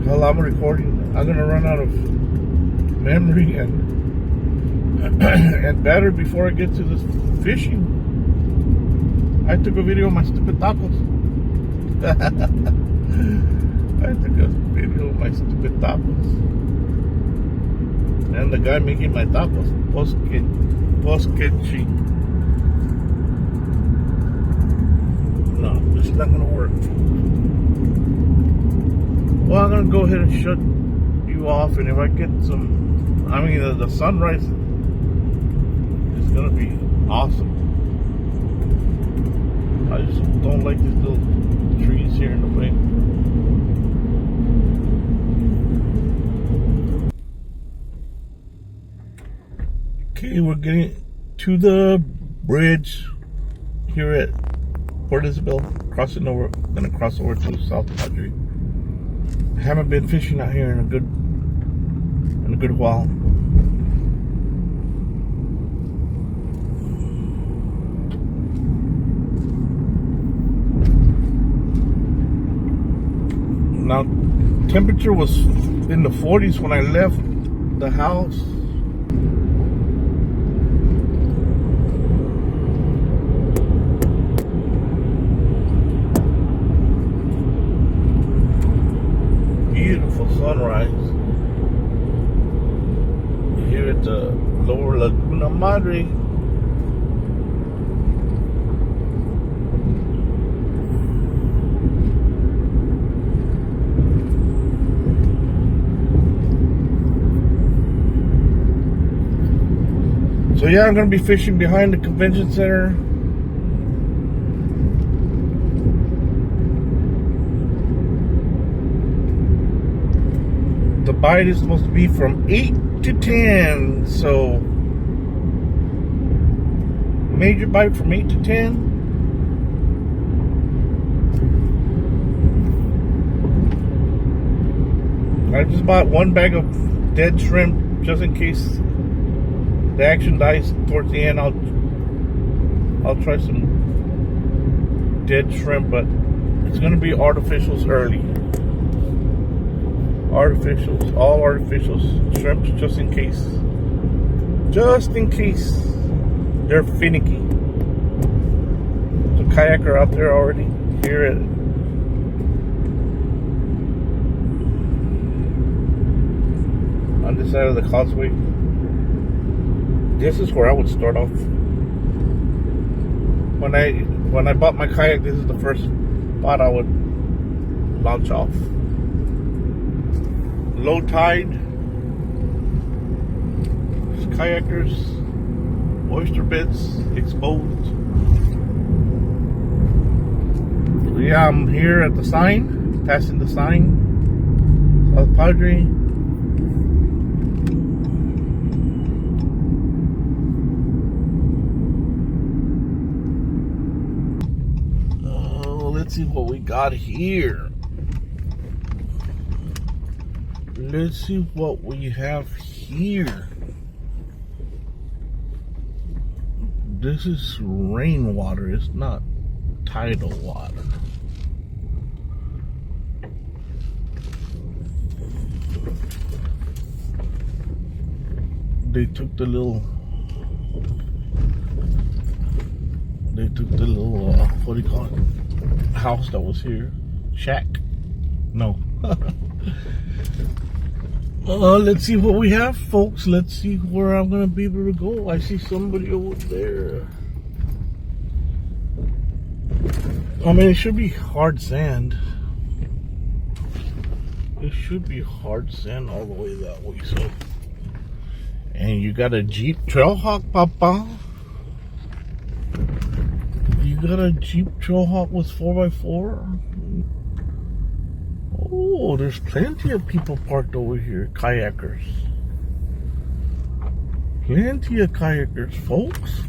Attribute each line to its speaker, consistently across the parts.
Speaker 1: While I'm recording, I'm gonna run out of memory and and battery before I get to this fishing. I took a video of my stupid tacos. I took a video of my stupid tacos. And the guy making my tacos, Poskechi. No, it's not gonna work. Well, I'm gonna go ahead and shut you off, and if I get some, the sunrise is gonna be awesome. I just don't like these little trees here in the way. Okay, we're getting to the bridge here at Port Isabel. Gonna cross over to South Padre. I haven't been fishing out here in a good while. Now, temperature was in the 40s when I left the house. Beautiful sunrise here at the Lower Laguna Madre. So yeah, I'm gonna be fishing behind the convention center. The bite is supposed to be from 8 to 10, so major bite from 8 to 10. I just bought one bag of dead shrimp just in case the action dies towards the end. I'll try some dead shrimp, but it's gonna be artificials early. Artificials, all artificials, shrimps, just in case they're finicky. The kayaker out there already here at on this side of the causeway. This is where I would start off. When I bought my kayak, this is the first spot I would launch off. Low tide, kayakers, oyster beds exposed. So yeah, I'm here at the sign, passing the sign, South Padre. Let's see what we got here. Let's see what we have here. This is rainwater, it's not tidal water. They took the little what do you call it? House that was here. Shack. No. Let's see what we have, folks. Let's see where I'm gonna be able to go. I see somebody over there. I mean, it should be hard sand. It should be hard sand all the way that way. So, and you got a Jeep Trailhawk, Papa. You got a Jeep Trailhawk with 4x4. Oh, there's plenty of people parked over here, kayakers. Plenty of kayakers, folks.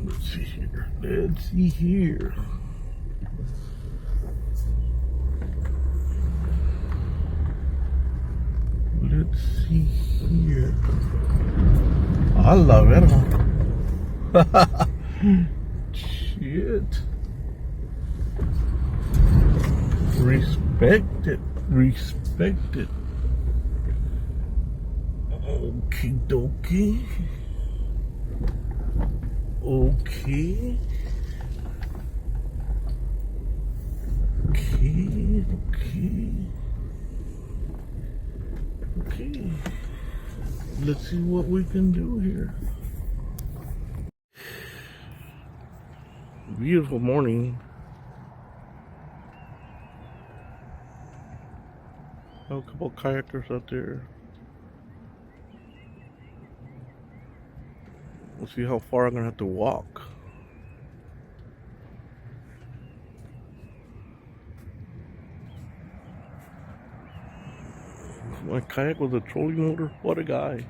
Speaker 1: Let's see here. Let's see here. let's see here. I love it, huh? Shit. Respect it. Respect it. Okie dokie. Okay. Okay. Let's see what we can do here. Beautiful morning. Oh, a couple of kayakers out there. We'll see how far I'm gonna have to walk. My kayak with a trolling motor. What a guy.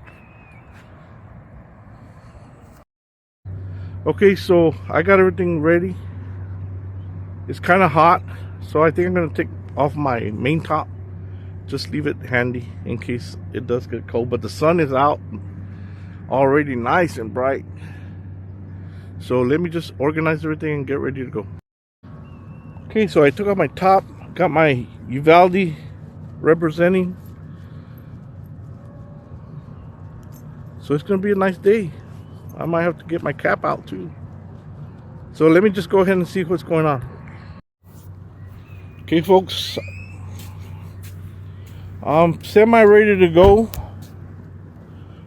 Speaker 1: Okay, so I got everything ready. It's kind of hot, so I think I'm gonna take off my main top. Just leave it handy in case it does get cold. But the sun is out already, nice and bright. So let me just organize everything and get ready to go. Okay, so I took off my top, got my Uvalde representing. So it's gonna be a nice day. I might have to get my cap out too. So let me just go ahead and see what's going on. Okay, folks, I'm semi ready to go.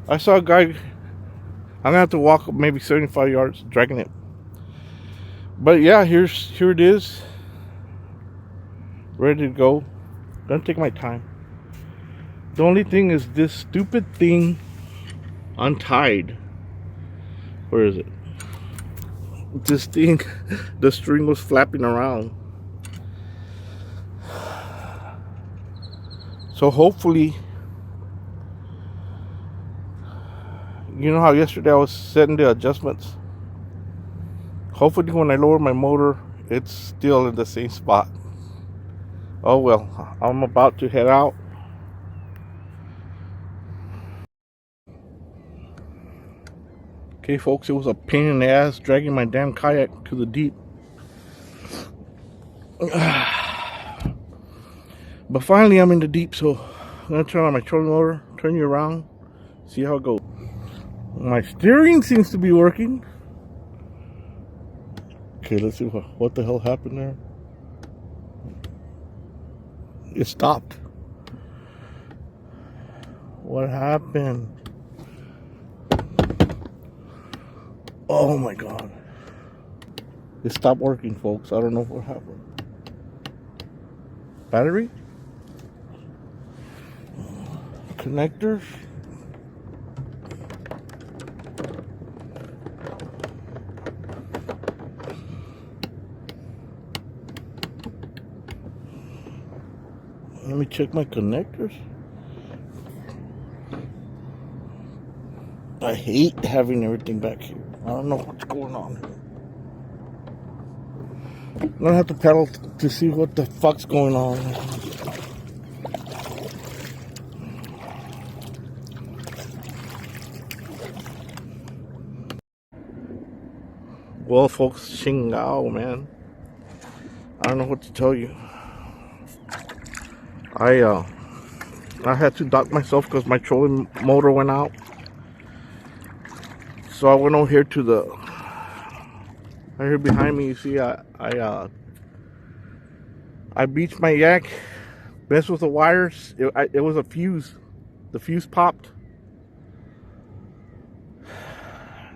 Speaker 1: I saw a guy. I'm gonna have to walk maybe 75 yards dragging it. But yeah, here it is. Ready to go. Gonna take my time. The only thing is this stupid thing untied. Where is it? This thing, the string was flapping around. So hopefully, you know how yesterday I was setting the adjustments? Hopefully when I lower my motor, it's still in the same spot. Oh well, I'm about to head out. Okay, folks, it was a pain in the ass dragging my damn kayak to the deep. But finally I'm in the deep, so I'm gonna turn on my trolling motor, turn you around, see how it goes. My steering seems to be working. Okay, let's see what the hell happened there. It stopped. What happened? Oh my god. It stopped working, folks. I don't know what happened. Battery? Connectors? Let me check my connectors. I hate having everything back here. I don't know what's going on here. I'm gonna have to pedal to see what the fuck's going on. Well, folks, Xingao, man. I don't know what to tell you. I had to dock myself because my trolling motor went out. So I went over here to the, right here behind me, you see, I beached my yak, messed with the wires. It was a fuse. The fuse popped.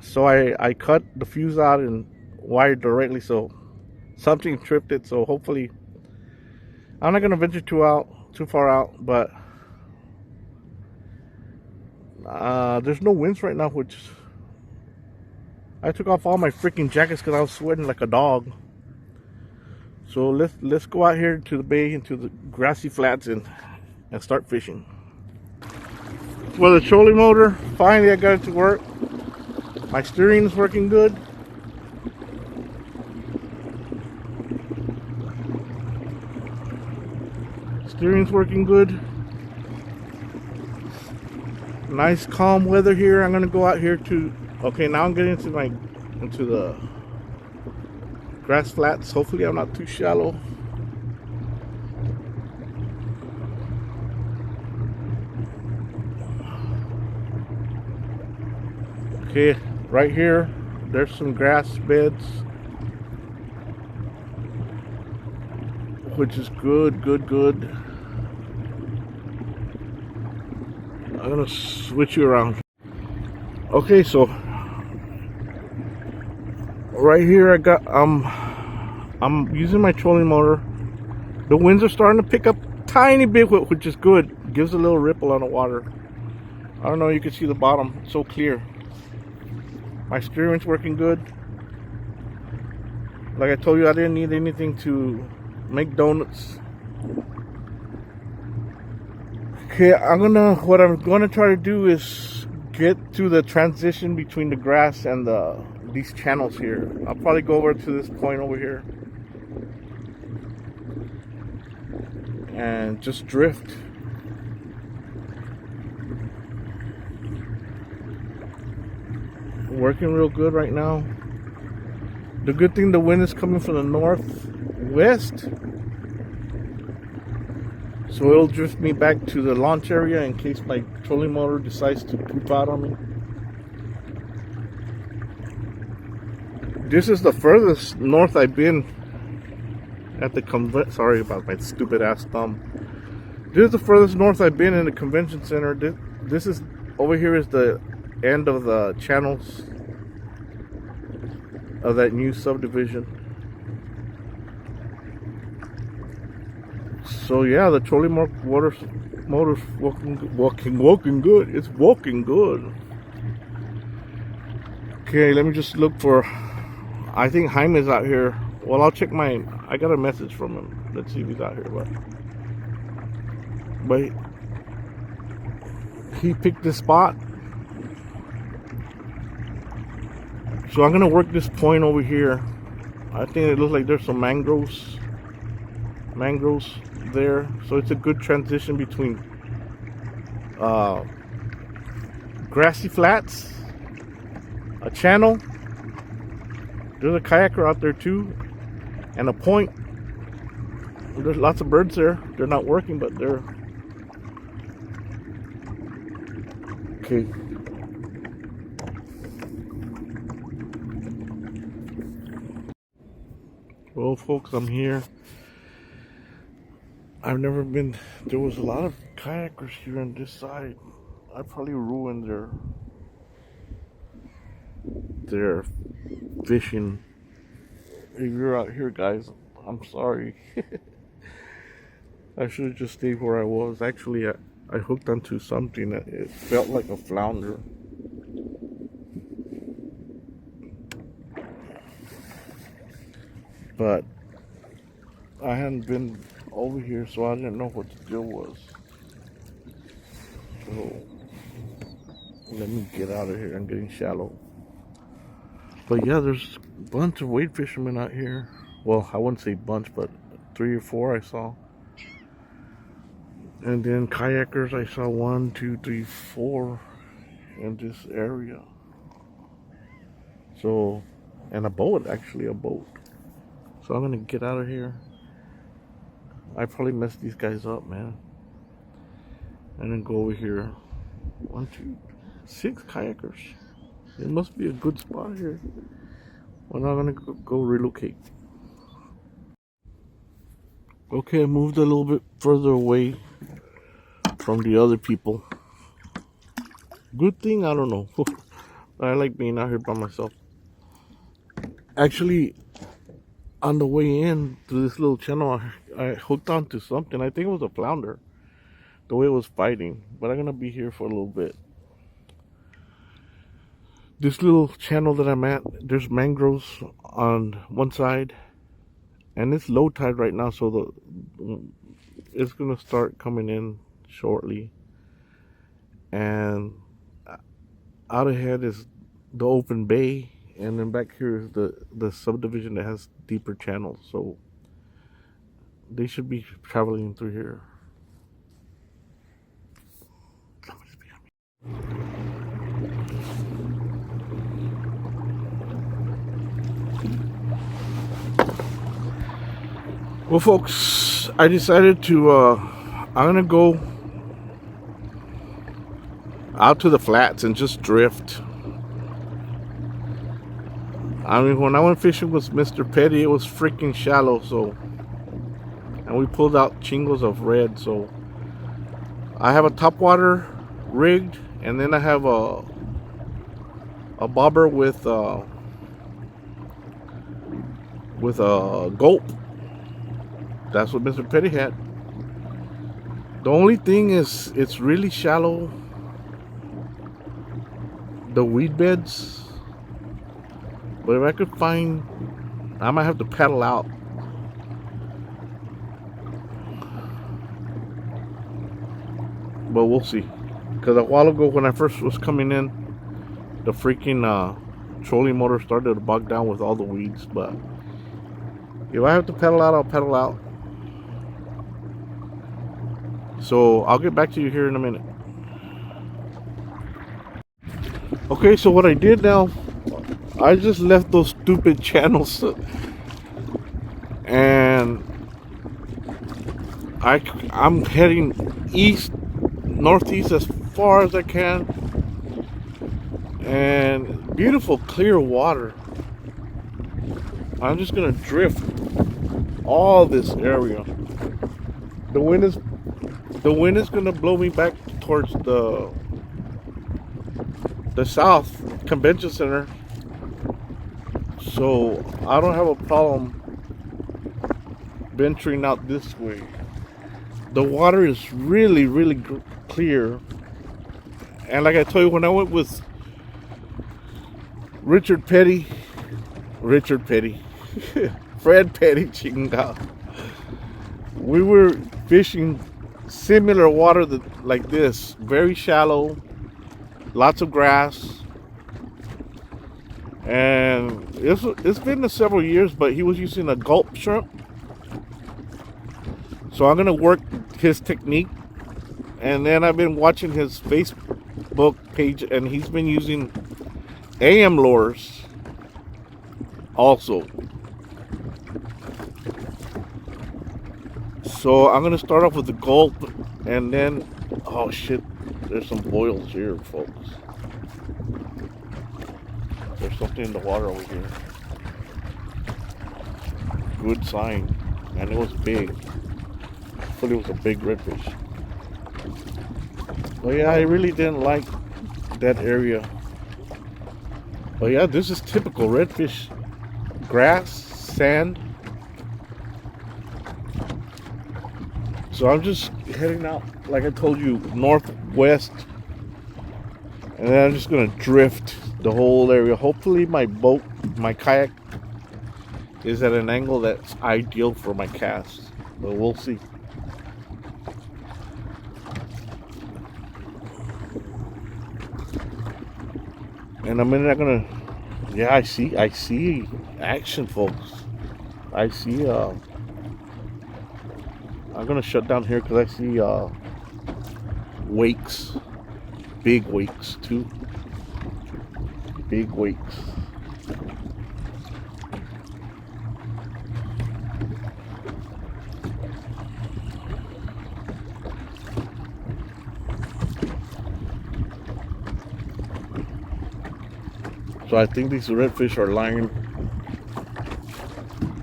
Speaker 1: So I cut the fuse out and wired directly, so something tripped it. So hopefully, I'm not gonna venture too far out, but there's no winds right now, which I took off all my freaking jackets because I was sweating like a dog. So let's go out here to the bay, into the grassy flats, and start fishing. Well, the trolling motor, finally I got it to work. My steering is working good. Steering's working good. Nice calm weather here. I'm gonna go out here to. Okay, now I'm getting into the grass flats. Hopefully, I'm not too shallow. Okay, right here, there's some grass beds, which is good. I'm gonna switch you around. Okay, so right here I'm using my trolling motor. The winds are starting to pick up tiny bit, which is good. Gives a little ripple on the water. I don't know, you can see the bottom, it's so clear. My steering's working good. Like I told you, I didn't need anything to make donuts. Okay, what I'm gonna try to do is get to the transition between the grass and these channels here. I'll probably go over to this point over here and just drift. Working real good right now. The good thing, the wind is coming from the northwest, so it'll drift me back to the launch area in case my trolling motor decides to poop out on me. This is the furthest north I've been at the sorry about my stupid ass thumb. This is the furthest north I've been in the convention center. This is over here is the end of the channels of that new subdivision. So yeah, the trolling motor's walking good. It's walking good. Okay, let me just look for. I think Jaime's out here. Well, I'll check I got a message from him. Let's see if he's out here. But he picked this spot. So I'm gonna work this point over here. I think it looks like there's some mangroves there. So it's a good transition between grassy flats, a channel. There's a kayaker out there too, and a point. There's lots of birds there. They're not working, but they're okay. Well, folks, I'm here. I've never been. There was a lot of kayakers here on this side. I probably ruined their fishing. If you're out here, guys, I'm sorry. I should have just stayed where I was. Actually, I hooked onto something that it felt like a flounder. But I hadn't been over here, so I didn't know what the deal was. So let me get out of here. I'm getting shallow. But yeah, there's a bunch of wade fishermen out here. Well, I wouldn't say bunch, but 3 or 4 I saw. And then kayakers, I saw 1, 2, 3, 4 in this area. So, and a boat, actually, a boat. So I'm gonna get out of here. I probably messed these guys up, man. And then go over here. 1, 2, 6 kayakers. It must be a good spot here. We're not gonna go relocate. Okay, I moved a little bit further away from the other people. Good thing, I don't know. I like being out here by myself. Actually, on the way in to this little channel, I hooked onto something. I think it was a flounder, the way it was fighting. But I'm gonna be here for a little bit. This little channel that I'm at, there's mangroves on one side, and it's low tide right now, so it's gonna start coming in shortly. And out ahead is the open bay, and then back here is the subdivision that has deeper channels. So they should be traveling through here. Well, folks, I decided to, I'm gonna go out to the flats and just drift. I mean, when I went fishing with Mr. Petty, it was freaking shallow, so, and we pulled out chingos of red, so I have a topwater rigged, and then I have a bobber with a gulp. That's what Mr. Petty had. The only thing is, it's really shallow. The weed beds. But if I could find, I might have to paddle out. But we'll see. Because a while ago when I first was coming in, the freaking trolling motor started to bog down with all the weeds. But if I have to paddle out, I'll paddle out. So I'll get back to you here in a minute. Okay, so what I did now, I just left those stupid channels and I'm heading east, northeast as far as I can, and beautiful clear water. I'm just gonna drift all this area. The wind is gonna blow me back towards the South Convention Center, so I don't have a problem venturing out this way. The water is really, really clear, and like I told you, when I went with Fred Petty, chinga, we were fishing similar water like this, very shallow, lots of grass, and it's been several years, but he was using a gulp shrimp, so I'm gonna work his technique. And then I've been watching his Facebook page, and he's been using AM lures also. So I'm gonna start off with the gulp, and then, oh shit, there's some boils here, folks. There's something in the water over here. Good sign. And it was big. Hopefully it was a big redfish. But yeah, I really didn't like that area. But yeah, this is typical redfish. Grass, sand. So I'm just heading out, like I told you, northwest. And then I'm just gonna drift the whole area. Hopefully my boat, my kayak, is at an angle that's ideal for my cast. But we'll see. And a minute I'm gonna, yeah, I see action, folks. I see, I'm gonna shut down here because I see wakes, big wakes too, big wakes. So I think these redfish are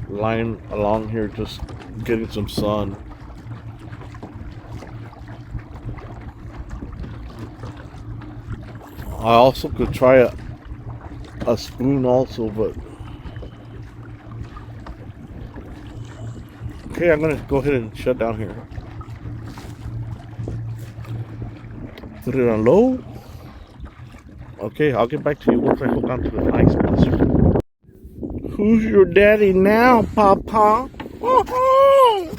Speaker 1: lying along here, just getting some sun. I also could try a spoon also, but okay, I'm gonna go ahead and shut down here. Put it on low. Okay, I'll get back to you once I hook onto the nice monster. Who's your daddy now, Papa? Oh,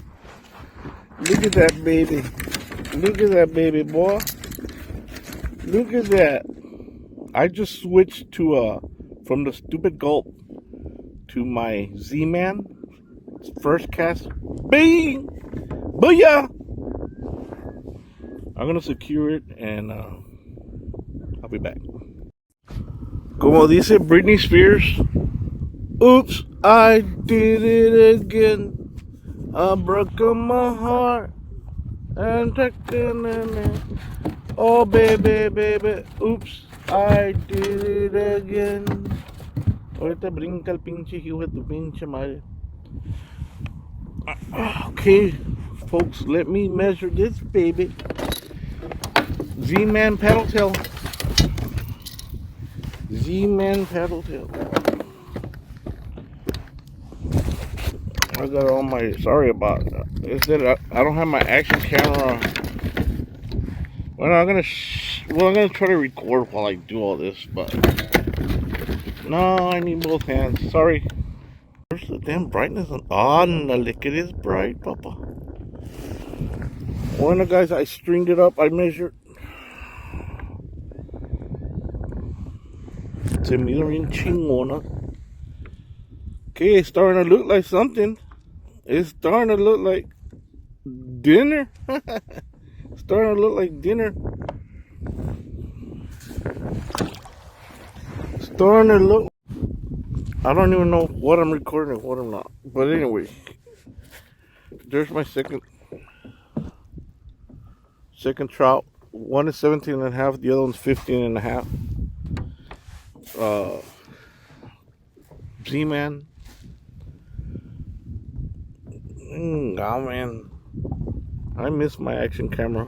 Speaker 1: look at that baby. Look at that baby boy. Look at that. I just switched to from the stupid gulp to my Z-Man. First cast. Bing! Booyah! I'm gonna secure it and I'll be back. Como dice Britney Spears, oops, I did it again. I broke my heart and taken it. Oh baby, baby, oops, I did it again. Ahorita brinca el pinche hijo de tu pinche madre. Okay, folks, let me measure this baby. Z-Man paddle tail. Z-Man paddle tail. I got all my, sorry about that. Is that I don't have my action camera. Well, I'm gonna try to record while I do all this, but no, I need both hands. Sorry. Where's the damn brightness on? Oh, no, look, it is bright, papa. Bueno, guys, I stringed it up. I measured. Se mira bien chingona. Okay, it's starting to look like something. It's starting to look like dinner. Starting to look like dinner. Starting to look. I don't even know what I'm recording and what I'm not. But anyway, there's my second trout. One is 17 and a half. The other one's 15 and a half. Z-Man. Oh man, I miss my action camera.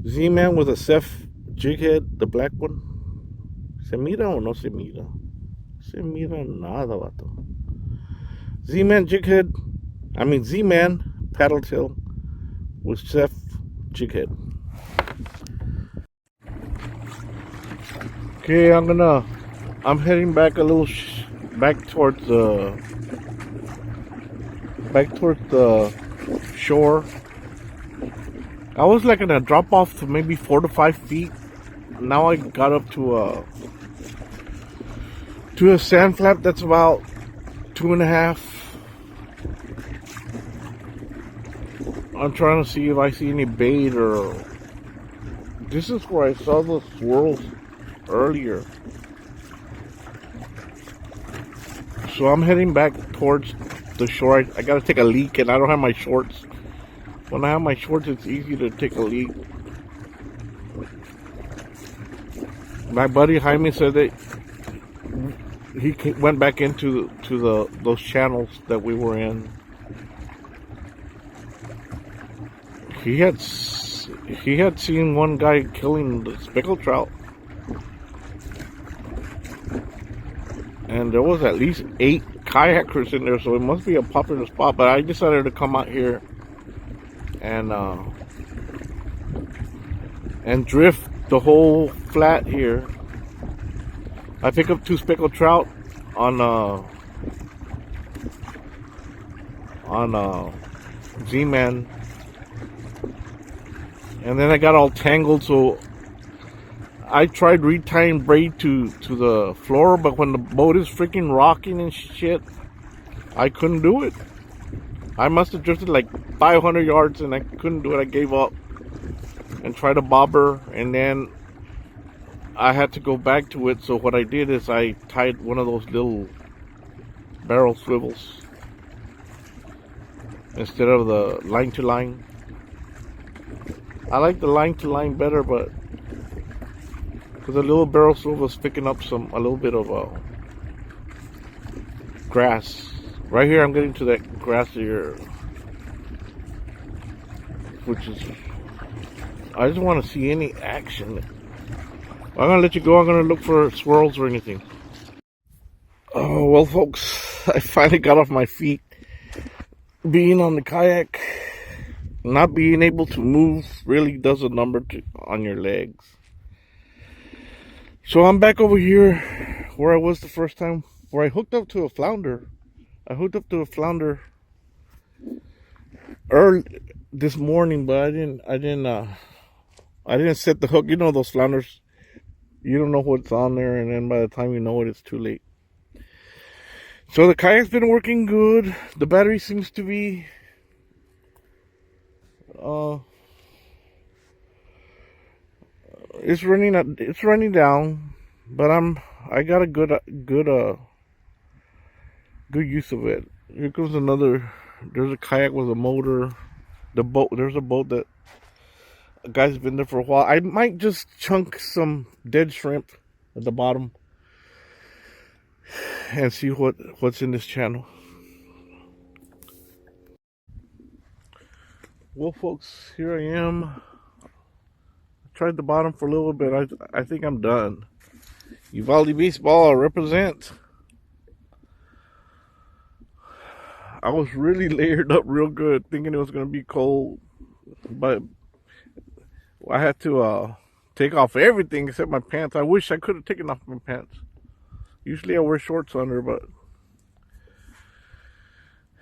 Speaker 1: Z-Man with a Ceph jig head, the black one. ¿Se mira o no se mira? Se mira nada, vato. Z-Man jig head. I mean Z-Man paddle tail with Ceph jig head. Okay, I'm heading back a little back towards the shore. I was like gonna drop off to maybe 4 to 5 feet. Now I got up to a sand flap that's about 2.5. I'm trying to see if I see any bait, or this is where I saw the swirls earlier. So I'm heading back towards the shore. I gotta take a leak, and I don't have my shorts. When I have my shorts, it's easy to take a leak. My buddy Jaime said that he went back into those channels that we were in. He had seen one guy killing the speckled trout, and there was at least 8 kayakers in there, so it must be a popular spot. But I decided to come out here and drift the whole flat here. I pick up 2 speckled trout on Z-Man, and then I got all tangled, so I tried retying braid to the floor, but when the boat is freaking rocking and shit, I couldn't do it. I must have drifted like 500 yards and I couldn't do it. I gave up and tried to bobber, and then I had to go back to it. So what I did is I tied one of those little barrel swivels instead of the line to line. I like the line to line better, but because the little barrel swivel was picking up a little bit of grass. Right here, I'm getting to that grass here, which is, I just want to see any action. I'm gonna let you go. I'm gonna look for swirls or anything. Oh well, folks, I finally got off my feet. Being on the kayak, not being able to move really does a number on your legs. So I'm back over here where I was the first time, where I hooked up to a flounder. I hooked up to a flounder early this morning, but I didn't set the hook. You know those flounders, you don't know what's on there, and then by the time you know it, it's too late. So the kayak's been working good. The battery seems to be it's running down, but I got a good use of it. Here comes another There's a kayak with a motor. There's a boat that a guy's been there for a while. I might just chunk some dead shrimp at the bottom and see what's in this channel. Well, folks, here I am. I tried the bottom for a little bit. I think I'm done. Uvalde Baseball represent. I was really layered up real good, thinking it was going to be cold, but I had to take off everything except my pants. I wish I could have taken off my pants. Usually I wear shorts under, but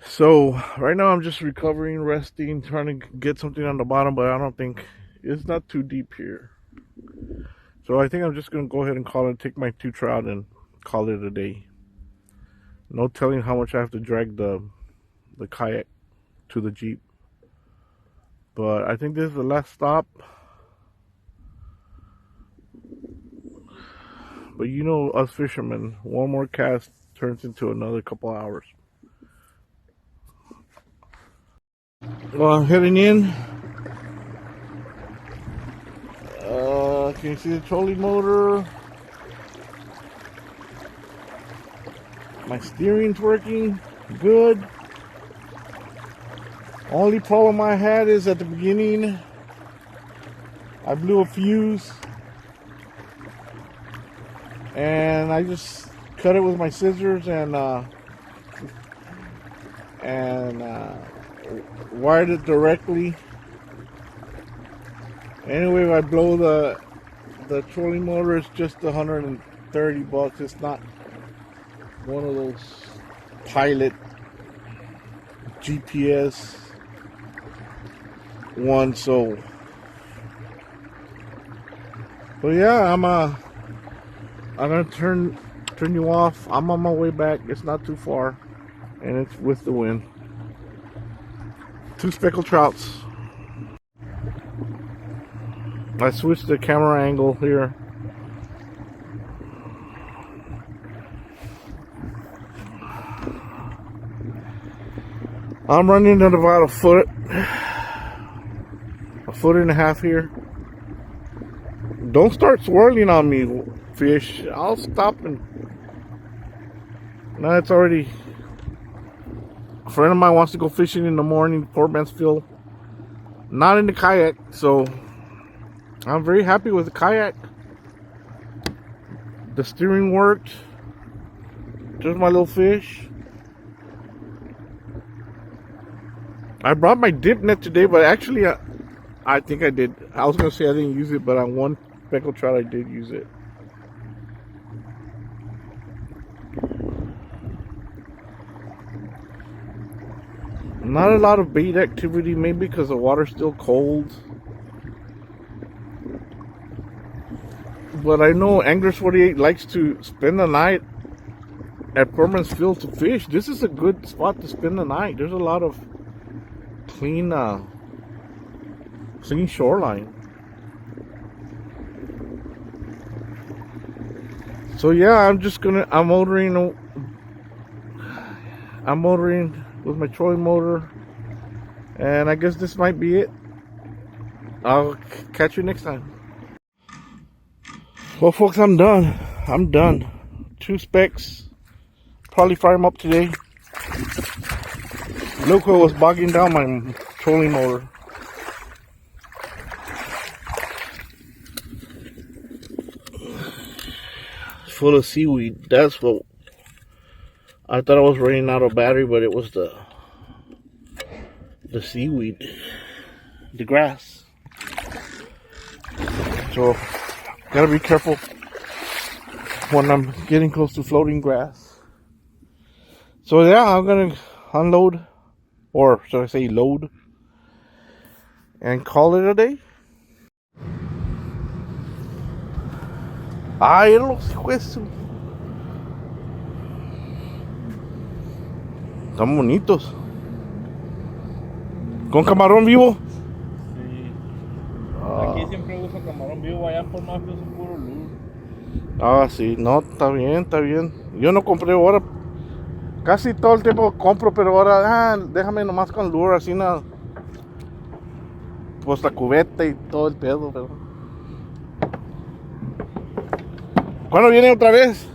Speaker 1: so right now I'm just recovering, resting, trying to get something on the bottom, but I don't think it's not too deep here. So I think I'm just going to go ahead and call it, take my 2 trout and call it a day. No telling how much I have to drag the kayak to the Jeep. But I think this is the last stop. But you know us fishermen, one more cast turns into another couple hours. Well, I'm heading in. Can you see the trolling motor? My steering's working good. Only problem I had is at the beginning, I blew a fuse. And I just cut it with my scissors and wired it directly. Anyway, if I blow the trolling motor, it's just $130. It's not one of those pilot GPS ones. So, but yeah, I'm gonna turn you off. I'm on my way back. It's not too far, and it's with the wind. 2 speckled trouts. I switched the camera angle here. I'm running at about a foot and a half here. Don't start swirling on me, fish. I'll stop and now it's already. A friend of mine wants to go fishing in the morning, Port Mansfield. Not in the kayak, so I'm very happy with the kayak. The steering worked. There's my little fish. I brought my dip net today, but actually I think I did. I was gonna say I didn't use it, but on one speckled trout I did use it. Not a lot of bait activity, maybe because the water's still cold. But I know Anglers 48 likes to spend the night at Port Mansfield to fish. This is a good spot to spend the night. There's a lot of clean shoreline. So yeah, I'm motoring with my trolling motor, and I guess this might be it. I'll catch you next time. Well, folks, I'm done. 2 specks. Probably fry them up today. Look what was bogging down my trolling motor. Full of seaweed. That's what I thought I was running out of battery, but it was the seaweed, the grass. So gotta be careful when I'm getting close to floating grass. So yeah, I'm gonna unload, or should I say load, and call it a day. Ay, los hijos. Están bonitos. ¿Con camarón vivo?
Speaker 2: Sí. Aquí siempre uso camarón vivo, allá por más que es un puro luz.
Speaker 1: Ah, sí, no, está bien. Yo no compré ahora. Casi todo el tiempo compro, pero ahora déjame nomás con lure, así no. Pues la cubeta y todo el pedo, pero. ¿Cuándo viene otra vez?